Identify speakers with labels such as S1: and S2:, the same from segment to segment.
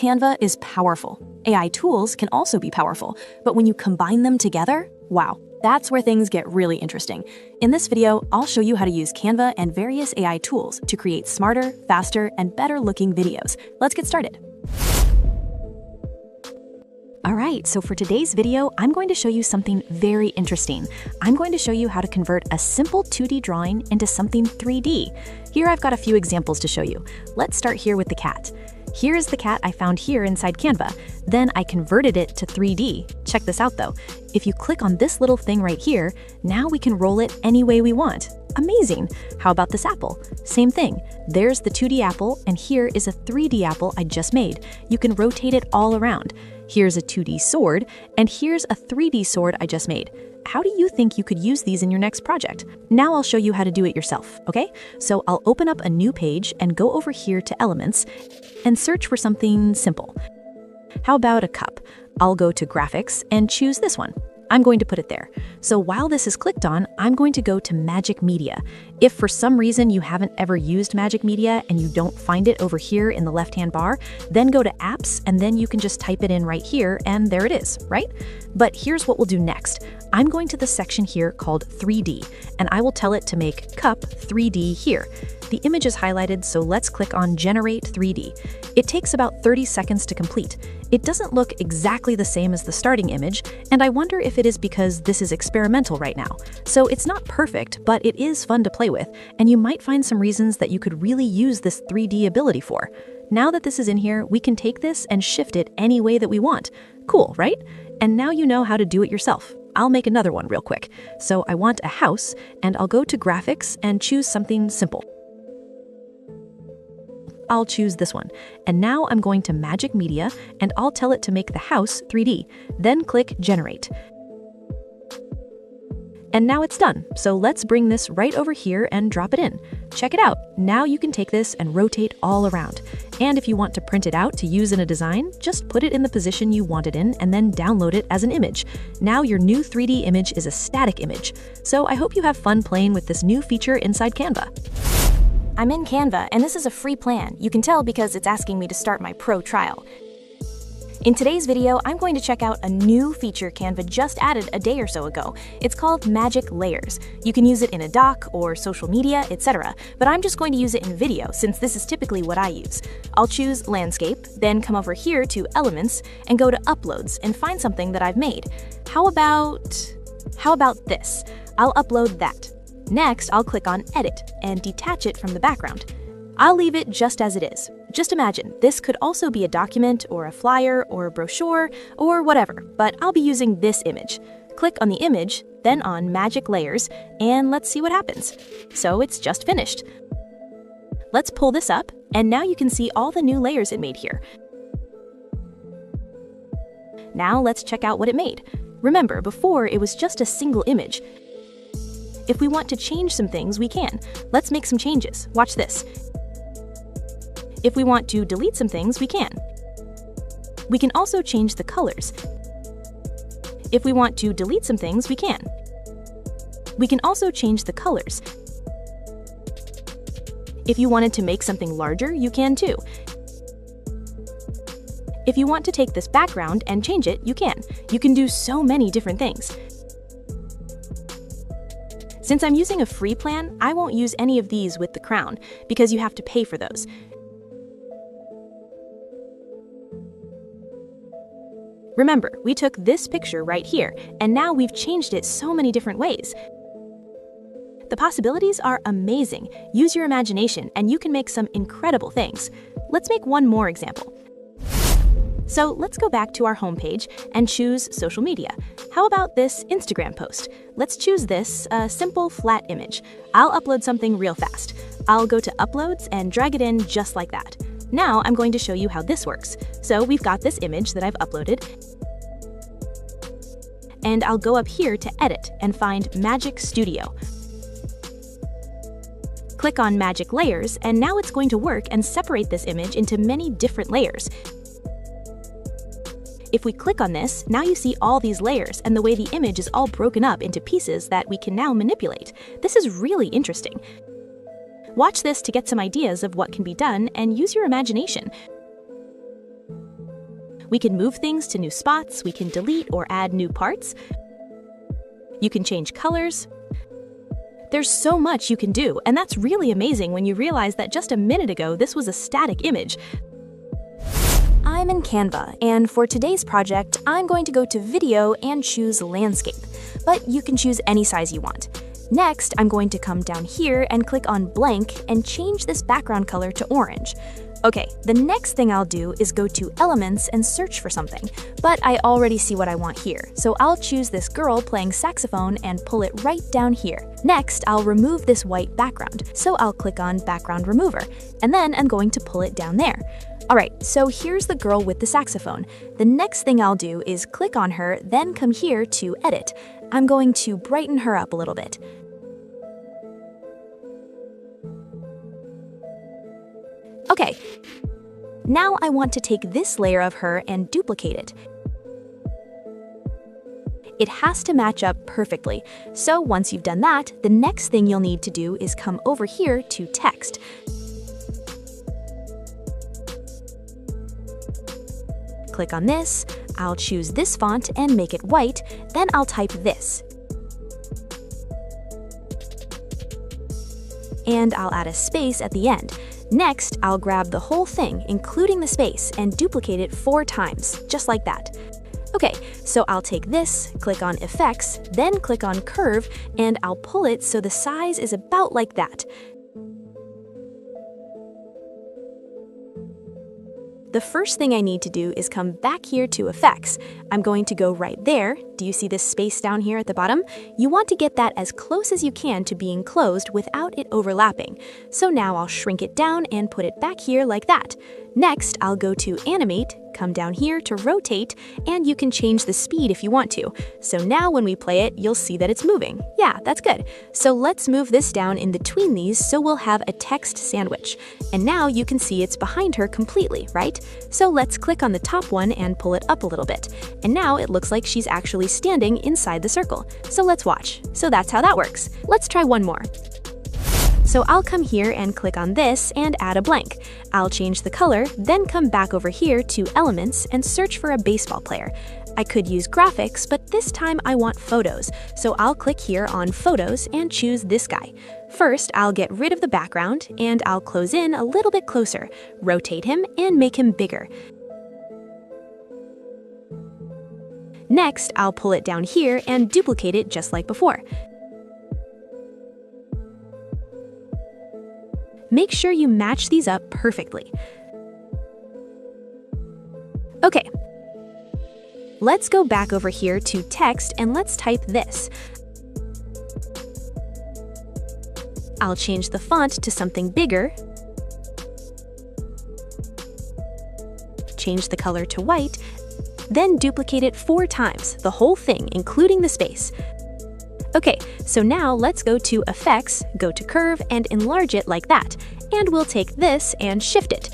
S1: Canva is powerful. AI tools can also be powerful, but when you combine them together, wow, that's where things get really interesting. In this video, I'll show you how to use Canva and various AI tools to create smarter, faster, and better-looking videos. Let's get started. Alright, so for today's video, I'm going to show you something very interesting. I'm going to show you how to convert a simple 2D drawing into something 3D. Here I've got a few examples to show you. Let's start here with the cat. Here is the cat I found here inside Canva. Then I converted it to 3D. Check this out though. If you click on this little thing right here, now we can roll it any way we want. Amazing! How about this apple? Same thing. There's the 2D apple, and here is a 3D apple I just made. You can rotate it all around. Here's a 2D sword, and here's a 3D sword I just made. How do you think you could use these in your next project? Now I'll show you how to do it yourself, okay? So I'll open up a new page and go over here to Elements and search for something simple. How about a cup? I'll go to Graphics and choose this one. I'm going to put it there. So while this is clicked on, I'm going to go to Magic Media. If for some reason you haven't ever used Magic Media and you don't find it over here in the left-hand bar, then go to Apps and then you can just type it in right here and there it is, right? But here's what we'll do next. I'm going to the section here called 3D and I will tell it to make Cup 3D here. The image is highlighted, so let's click on Generate 3D. It takes about 30 seconds to complete. It doesn't look exactly the same as the starting image, and I wonder if it is because this is experimental right now. So it's not perfect, but it is fun to play with, and you might find some reasons that you could really use this 3D ability for. Now that this is in here, we can take this and shift it any way that we want. Cool, right? And now you know how to do it yourself. I'll make another one real quick. So I want a house, and I'll go to Graphics and choose something simple. I'll choose this one. And now I'm going to Magic Media and I'll tell it to make the house 3D. Then click Generate. And now it's done. So let's bring this right over here and drop it in. Check it out. Now you can take this and rotate all around. And if you want to print it out to use in a design, just put it in the position you want it in and then download it as an image. Now your new 3D image is a static image. So I hope you have fun playing with this new feature inside Canva. I'm in Canva, and this is a free plan. You can tell because it's asking me to start my pro trial. In today's video, I'm going to check out a new feature Canva just added a day or so ago. It's called Magic Layers. You can use it in a doc or social media, etc. But I'm just going to use it in video since this is typically what I use. I'll choose Landscape, then come over here to Elements and go to Uploads and find something that I've made. How about this? I'll upload that. Next, I'll click on Edit and detach it from the background. I'll leave it just as it is. Just imagine, this could also be a document or a flyer or a brochure or whatever, but I'll be using this image. Click on the image, then on Magic Layers, and let's see what happens. So it's just finished. Let's pull this up, and now you can see all the new layers it made here. Now let's check out what it made. Remember, before it was just a single image. If we want to change some things, we can. Let's make some changes. Watch this. If we want to delete some things, we can. We can also change the colors. If we want to delete some things, we can. We can also change the colors. If you wanted to make something larger, you can too. If you want to take this background and change it, you can. You can do so many different things. Since I'm using a free plan, I won't use any of these with the crown, because you have to pay for those. Remember, we took this picture right here, and now we've changed it so many different ways. The possibilities are amazing. Use your imagination, and you can make some incredible things. Let's make one more example. So let's go back to our homepage and choose social media. How about this Instagram post? Let's choose this simple flat image. I'll upload something real fast. I'll go to Uploads and drag it in just like that. Now I'm going to show you how this works. So we've got this image that I've uploaded. And I'll go up here to Edit and find Magic Studio. Click on Magic Layers, and now it's going to work and separate this image into many different layers. If we click on this, now you see all these layers and the way the image is all broken up into pieces that we can now manipulate. This is really interesting. Watch this to get some ideas of what can be done and use your imagination. We can move things to new spots, we can delete or add new parts. You can change colors. There's so much you can do, and that's really amazing when you realize that just a minute ago this was a static image. I'm in Canva, and for today's project, I'm going to go to Video and choose Landscape, but you can choose any size you want. Next, I'm going to come down here and click on Blank and change this background color to orange. Okay, the next thing I'll do is go to Elements and search for something, but I already see what I want here, so I'll choose this girl playing saxophone and pull it right down here. Next, I'll remove this white background, so I'll click on Background Remover, and then I'm going to pull it down there. Alright, so here's the girl with the saxophone. The next thing I'll do is click on her, then come here to Edit. I'm going to brighten her up a little bit. Okay, now I want to take this layer of her and duplicate it. It has to match up perfectly, so once you've done that, the next thing you'll need to do is come over here to Text. Click on this, I'll choose this font and make it white, then I'll type this. And I'll add a space at the end. Next, I'll grab the whole thing, including the space, and duplicate it 4 times, just like that. Okay, so I'll take this, click on Effects, then click on Curve, and I'll pull it so the size is about like that. The first thing I need to do is come back here to Effects. I'm going to go right there. Do you see this space down here at the bottom? You want to get that as close as you can to being closed without it overlapping. So now I'll shrink it down and put it back here like that. Next, I'll go to Animate, come down here to Rotate, and you can change the speed if you want to. So now when we play it, you'll see that it's moving. Yeah, that's good. So let's move this down in between these so we'll have a text sandwich. And now you can see it's behind her completely, right? So let's click on the top one and pull it up a little bit. And now it looks like she's actually standing inside the circle. So let's watch. So that's how that works. Let's try one more. So I'll come here and click on this and add a blank. I'll change the color, then come back over here to Elements and search for a baseball player. I could use graphics, but this time I want photos, so I'll click here on Photos and choose this guy. First, I'll get rid of the background, and I'll close in a little bit closer, rotate him, and make him bigger. Next, I'll pull it down here and duplicate it just like before. Make sure you match these up perfectly. Okay, let's go back over here to Text and let's type this. I'll change the font to something bigger, change the color to white, then duplicate it 4 times, the whole thing, including the space. Okay, so now let's go to Effects, go to Curve, and enlarge it like that. And we'll take this and shift it.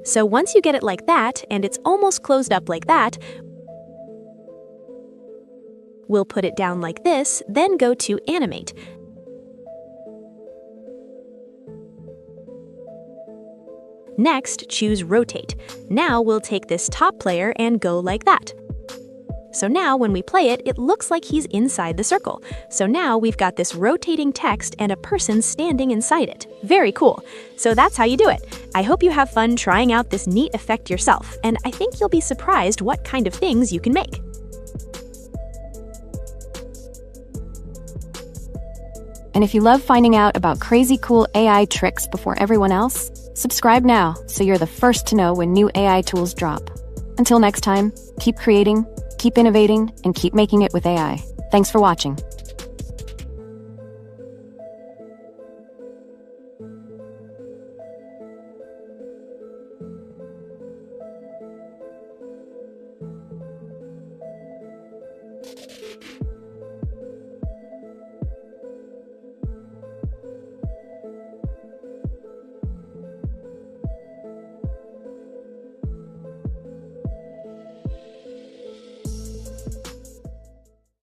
S1: So once you get it like that, and it's almost closed up like that, we'll put it down like this, then go to Animate. Next, choose Rotate. Now we'll take this top player and go like that. So now when we play it, it looks like he's inside the circle. So now we've got this rotating text and a person standing inside it. Very cool. So that's how you do it. I hope you have fun trying out this neat effect yourself, and I think you'll be surprised what kind of things you can make.
S2: And if you love finding out about crazy cool AI tricks before everyone else, subscribe now so you're the first to know when new AI tools drop. Until next time, keep creating, keep innovating, and keep making it with AI. Thanks for watching.